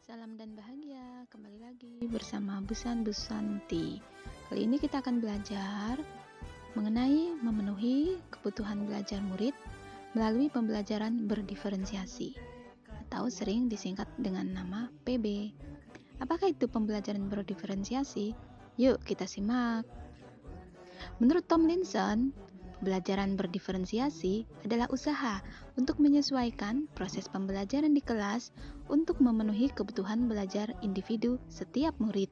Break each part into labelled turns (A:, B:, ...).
A: Salam dan bahagia, kembali lagi bersama Bu Santi. Kali ini kita akan belajar mengenai memenuhi kebutuhan belajar murid melalui pembelajaran berdiferensiasi atau sering disingkat dengan nama PB. Apakah itu pembelajaran berdiferensiasi? Yuk kita simak. Menurut Tomlinson, pembelajaran berdiferensiasi adalah usaha untuk menyesuaikan proses pembelajaran di kelas untuk memenuhi kebutuhan belajar individu setiap murid.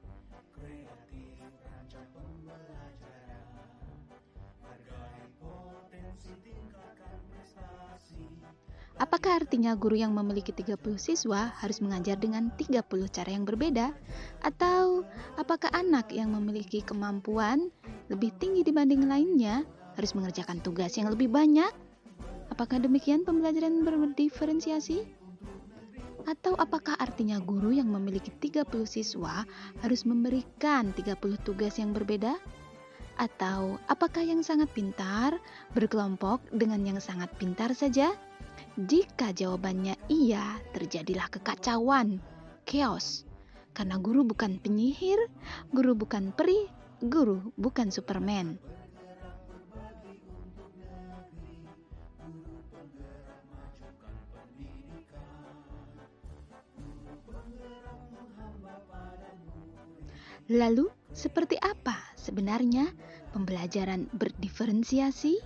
A: Apakah artinya guru yang memiliki 30 siswa harus mengajar dengan 30 cara yang berbeda? Atau apakah anak yang memiliki kemampuan lebih tinggi dibanding lainnya harus mengerjakan tugas yang lebih banyak? Apakah demikian pembelajaran berdiferensiasi? Atau apakah artinya guru yang memiliki 30 siswa harus memberikan 30 tugas yang berbeda? Atau apakah yang sangat pintar berkelompok dengan yang sangat pintar saja? Jika jawabannya iya, terjadilah kekacauan, chaos. Karena guru bukan penyihir, guru bukan peri, guru bukan Superman. Lalu, seperti apa sebenarnya pembelajaran berdiferensiasi?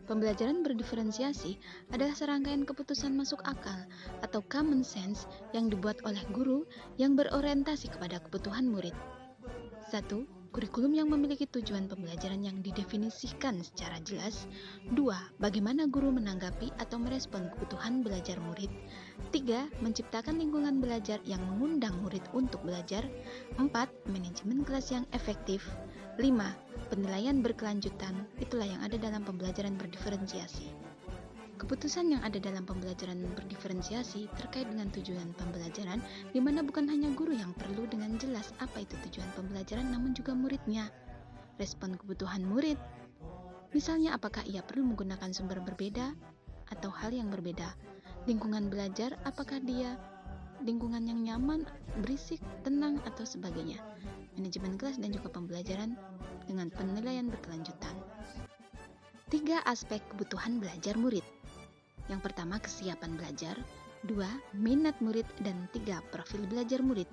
A: Pembelajaran berdiferensiasi adalah serangkaian keputusan masuk akal atau common sense yang dibuat oleh guru yang berorientasi kepada kebutuhan murid. 1. Kurikulum yang memiliki tujuan pembelajaran yang didefinisikan secara jelas. 2. Bagaimana guru menanggapi atau merespon kebutuhan belajar murid. 3. Menciptakan lingkungan belajar yang mengundang murid untuk belajar. 4. Manajemen kelas yang efektif. 5. Penilaian berkelanjutan. Itulah yang ada dalam pembelajaran berdiferensiasi. Keputusan yang ada dalam pembelajaran berdiferensiasi terkait dengan tujuan pembelajaran, di mana bukan hanya guru yang perlu dengan jelas apa itu tujuan pembelajaran, namun juga muridnya. Respon kebutuhan murid, misalnya apakah ia perlu menggunakan sumber berbeda atau hal yang berbeda. Lingkungan belajar, apakah dia lingkungan yang nyaman, berisik, tenang, atau sebagainya. Manajemen kelas dan juga pembelajaran dengan penilaian berkelanjutan. 3 aspek kebutuhan belajar murid. Yang pertama, kesiapan belajar. 2. Minat murid. Dan 3. Profil belajar murid.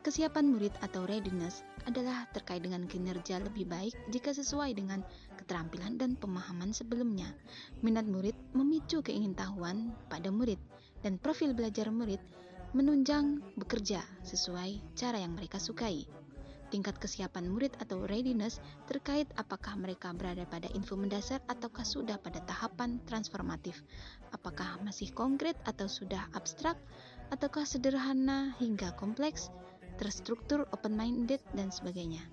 A: Kesiapan murid atau readiness adalah terkait dengan kinerja lebih baik jika sesuai dengan keterampilan dan pemahaman sebelumnya. Minat murid memicu keingintahuan pada murid, dan profil belajar murid menunjang bekerja sesuai cara yang mereka sukai. Tingkat kesiapan murid atau readiness terkait apakah mereka berada pada info mendasar ataukah sudah pada tahapan transformatif, apakah masih konkret atau sudah abstrak, ataukah sederhana hingga kompleks, terstruktur, open-minded, dan sebagainya.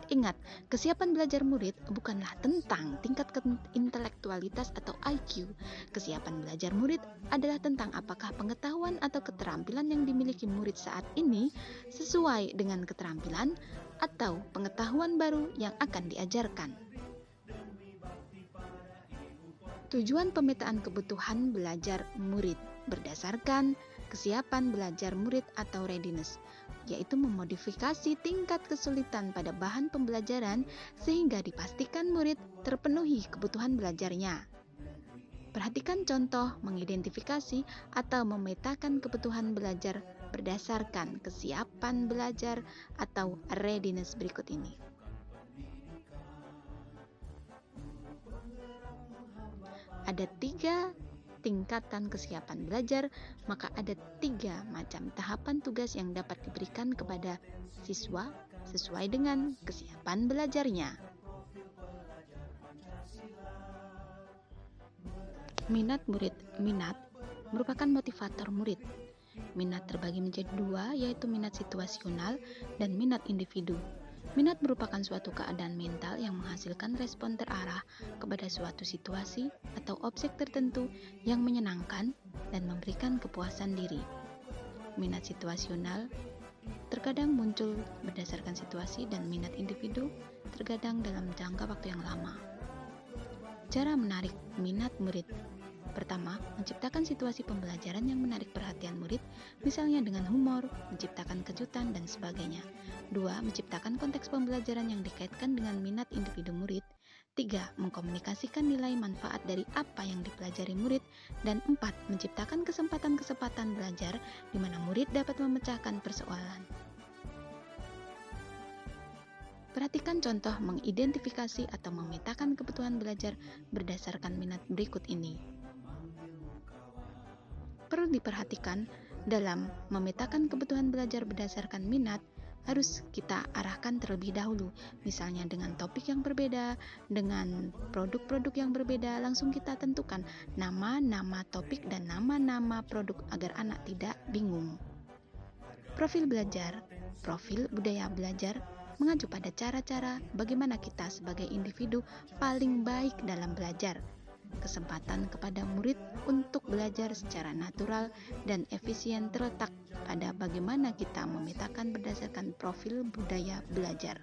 A: Ingat, kesiapan belajar murid bukanlah tentang tingkat intelektualitas atau IQ. Kesiapan belajar murid adalah tentang apakah pengetahuan atau keterampilan yang dimiliki murid saat ini sesuai dengan keterampilan atau pengetahuan baru yang akan diajarkan. Tujuan pemetaan kebutuhan belajar murid berdasarkan kesiapan belajar murid atau readiness, yaitu memodifikasi tingkat kesulitan pada bahan pembelajaran sehingga dipastikan murid terpenuhi kebutuhan belajarnya. Perhatikan contoh mengidentifikasi atau memetakan kebutuhan belajar berdasarkan kesiapan belajar atau readiness berikut ini. Ada 3 tingkatan kesiapan belajar, maka ada 3 macam tahapan tugas yang dapat diberikan kepada siswa sesuai dengan kesiapan belajarnya. Minat murid. Minat merupakan motivator murid. Minat terbagi menjadi 2, yaitu minat situasional dan minat individu. Minat merupakan suatu keadaan mental yang menghasilkan respon terarah kepada suatu situasi atau objek tertentu yang menyenangkan dan memberikan kepuasan diri. Minat situasional terkadang muncul berdasarkan situasi, dan minat individu begadang dalam jangka waktu yang lama. Cara menarik minat murid. Pertama, menciptakan situasi pembelajaran yang menarik perhatian murid, misalnya dengan humor, menciptakan kejutan, dan sebagainya. 2. Menciptakan konteks pembelajaran yang dikaitkan dengan minat individu murid. 3. Mengkomunikasikan nilai manfaat dari apa yang dipelajari murid. Dan 4. Menciptakan kesempatan-kesempatan belajar di mana murid dapat memecahkan persoalan. Perhatikan contoh mengidentifikasi atau memetakan kebutuhan belajar berdasarkan minat berikut ini. Perlu diperhatikan, dalam memetakan kebutuhan belajar berdasarkan minat, harus kita arahkan terlebih dahulu, misalnya dengan topik yang berbeda, dengan produk-produk yang berbeda, langsung kita tentukan nama-nama topik dan nama-nama produk agar anak tidak bingung. Profil belajar, profil budaya belajar, mengacu pada cara-cara bagaimana kita sebagai individu paling baik dalam belajar. Kesempatan kepada murid untuk belajar secara natural dan efisien terletak pada bagaimana kita memetakan berdasarkan profil budaya belajar.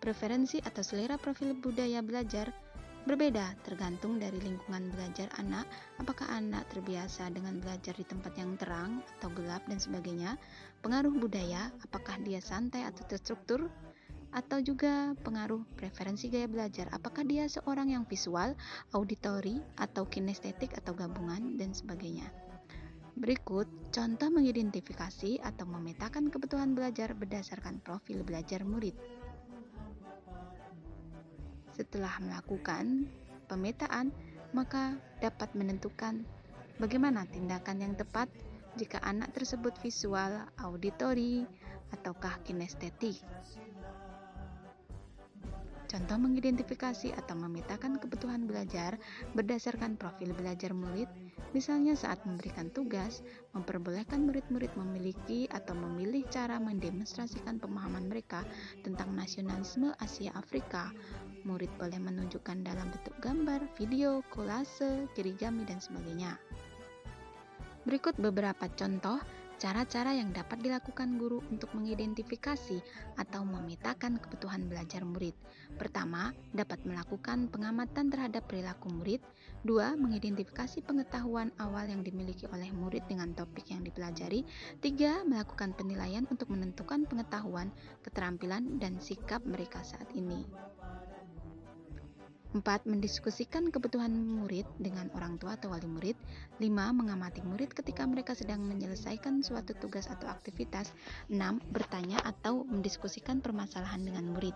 A: Preferensi atau selera profil budaya belajar berbeda tergantung dari lingkungan belajar anak, apakah anak terbiasa dengan belajar di tempat yang terang atau gelap dan sebagainya, pengaruh budaya, apakah dia santai atau terstruktur, atau juga pengaruh preferensi gaya belajar, apakah dia seorang yang visual, auditori, atau kinestetik atau gabungan, dan sebagainya. Berikut contoh mengidentifikasi atau memetakan kebutuhan belajar berdasarkan profil belajar murid. Setelah melakukan pemetaan, maka dapat menentukan bagaimana tindakan yang tepat jika anak tersebut visual, auditori, ataukah kinestetik. Contoh mengidentifikasi atau memetakan kebutuhan belajar berdasarkan profil belajar murid, misalnya saat memberikan tugas, memperbolehkan murid-murid memiliki atau memilih cara mendemonstrasikan pemahaman mereka tentang nasionalisme Asia Afrika. Murid boleh menunjukkan dalam bentuk gambar, video, kolase, kirigami, dan sebagainya. Berikut beberapa contoh cara-cara yang dapat dilakukan guru untuk mengidentifikasi atau memetakan kebutuhan belajar murid. Pertama, dapat melakukan pengamatan terhadap perilaku murid. 2. Mengidentifikasi pengetahuan awal yang dimiliki oleh murid dengan topik yang dipelajari. 3. Melakukan penilaian untuk menentukan pengetahuan, keterampilan, dan sikap mereka saat ini. 4. Mendiskusikan kebutuhan murid dengan orang tua atau wali murid. 5. Mengamati murid ketika mereka sedang menyelesaikan suatu tugas atau aktivitas. 6. Bertanya atau mendiskusikan permasalahan dengan murid.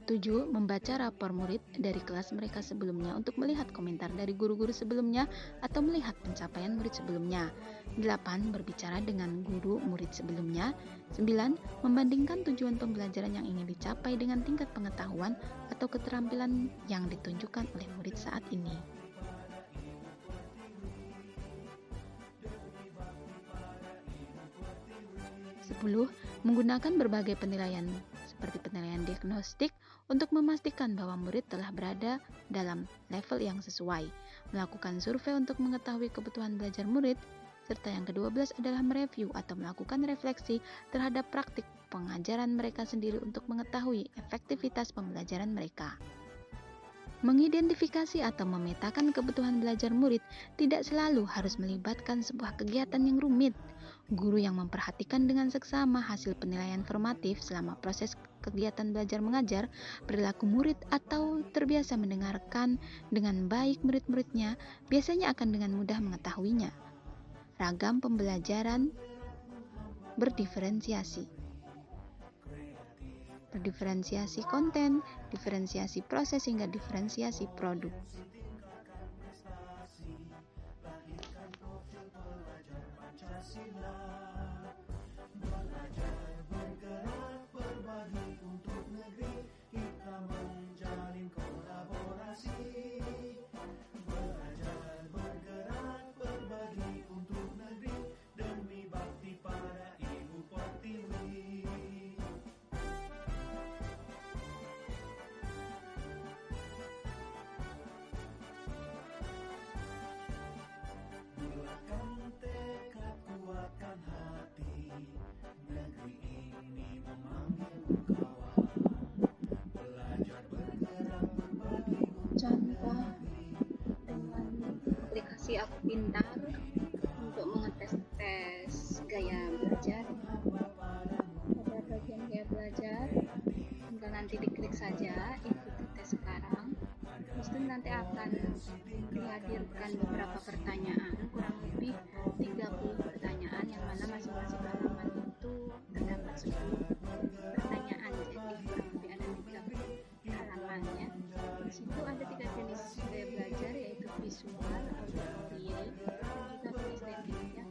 A: Tujuh, membaca rapor murid dari kelas mereka sebelumnya untuk melihat komentar dari guru-guru sebelumnya atau melihat pencapaian murid sebelumnya. 8. Berbicara dengan guru murid sebelumnya. 9. Membandingkan tujuan pembelajaran yang ingin dicapai dengan tingkat pengetahuan atau keterampilan yang ditunjukkan oleh murid saat ini. 10. Menggunakan berbagai penilaian seperti penilaian diagnostik untuk memastikan bahwa murid telah berada dalam level yang sesuai. Melakukan survei untuk mengetahui kebutuhan belajar murid. Serta yang ke-12 adalah mereview atau melakukan refleksi terhadap praktik pengajaran mereka sendiri untuk mengetahui efektivitas pembelajaran mereka. Mengidentifikasi atau memetakan kebutuhan belajar murid tidak selalu harus melibatkan sebuah kegiatan yang rumit. Guru yang memperhatikan dengan seksama hasil penilaian formatif selama proses kegiatan belajar mengajar, perilaku murid atau terbiasa mendengarkan dengan baik murid-muridnya, biasanya akan dengan mudah mengetahuinya. Ragam pembelajaran berdiferensiasi konten, diferensiasi proses hingga diferensiasi produk.
B: mengajarkan beberapa pertanyaan, kurang lebih 30 pertanyaan, yang mana masing-masing halaman itu terdapat 10 pertanyaan. Jadi kurang lebih ada 3 halaman ya. Di situ ada 3 jenis gaya belajar, yaitu visual, auditory, dan juga kinestetik ya.